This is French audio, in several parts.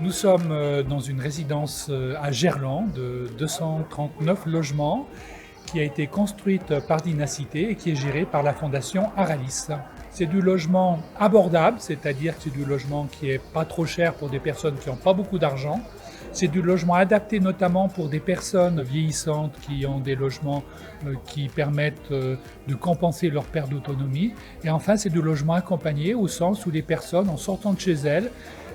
Nous sommes dans une résidence à Gerland de 239 logements qui a été construite par Dynacité et qui est gérée par la fondation Aralis. C'est du logement abordable, c'est-à-dire que c'est du logement qui est pas trop cher pour des personnes qui n'ont pas beaucoup d'argent. C'est du logement adapté notamment pour des personnes vieillissantes qui ont des logements qui permettent de compenser leur perte d'autonomie. Et enfin, c'est du logement accompagné au sens où les personnes, en sortant de chez elles,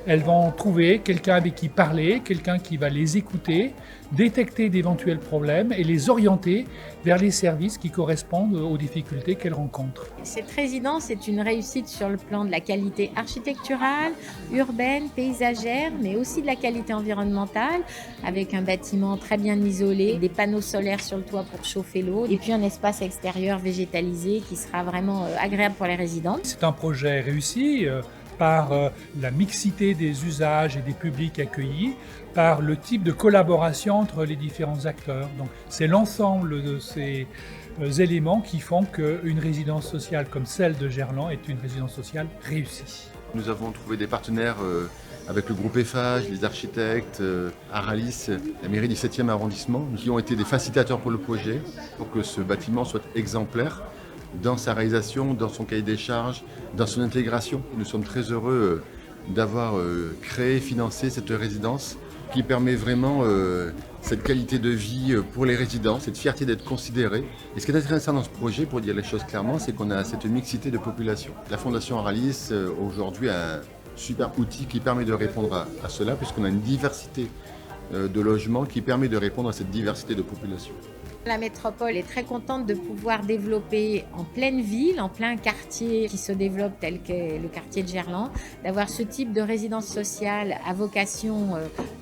elles vont trouver quelqu'un avec qui parler, quelqu'un qui va les écouter, détecter d'éventuels problèmes et les orienter vers les services qui correspondent aux difficultés qu'elles rencontrent. Cette résidence est une réussite sur le plan de la qualité architecturale, urbaine, paysagère, mais aussi de la qualité environnementale, avec un bâtiment très bien isolé, des panneaux solaires sur le toit pour chauffer l'eau, et puis un espace extérieur végétalisé qui sera vraiment agréable pour les résidents. C'est un projet réussi par la mixité des usages et des publics accueillis, par le type de collaboration entre les différents acteurs. Donc c'est l'ensemble de ces éléments qui font qu'une résidence sociale comme celle de Gerland est une résidence sociale réussie. Nous avons trouvé des partenaires avec le groupe Eiffage, les architectes, Aralis, la mairie du 7e arrondissement, qui ont été des facilitateurs pour le projet, pour que ce bâtiment soit exemplaire dans sa réalisation, dans son cahier des charges, dans son intégration. Nous sommes très heureux d'avoir créé, financé cette résidence qui permet vraiment cette qualité de vie pour les résidents, cette fierté d'être considérés. Et ce qui est intéressant dans ce projet, pour dire les choses clairement, c'est qu'on a cette mixité de population. La Fondation Aralis, aujourd'hui, a un super outil qui permet de répondre à cela, puisqu'on a une diversité de logements qui permet de répondre à cette diversité de population. La métropole est très contente de pouvoir développer en pleine ville, en plein quartier qui se développe tel qu'est le quartier de Gerland, d'avoir ce type de résidence sociale à vocation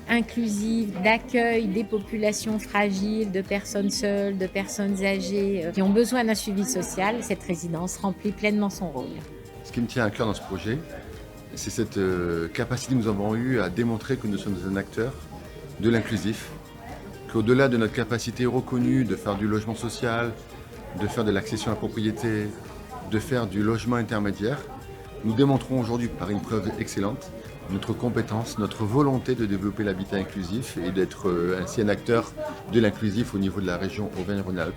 inclusive, d'accueil des populations fragiles, de personnes seules, de personnes âgées qui ont besoin d'un suivi social. Cette résidence remplit pleinement son rôle. Ce qui me tient à cœur dans ce projet, c'est cette capacité que nous avons eue à démontrer que nous sommes un acteur de l'inclusif, qu'au-delà de notre capacité reconnue de faire du logement social, de faire de l'accession à la propriété, de faire du logement intermédiaire, nous démontrons aujourd'hui par une preuve excellente notre compétence, notre volonté de développer l'habitat inclusif et d'être ainsi un acteur de l'inclusif au niveau de la région Auvergne-Rhône-Alpes.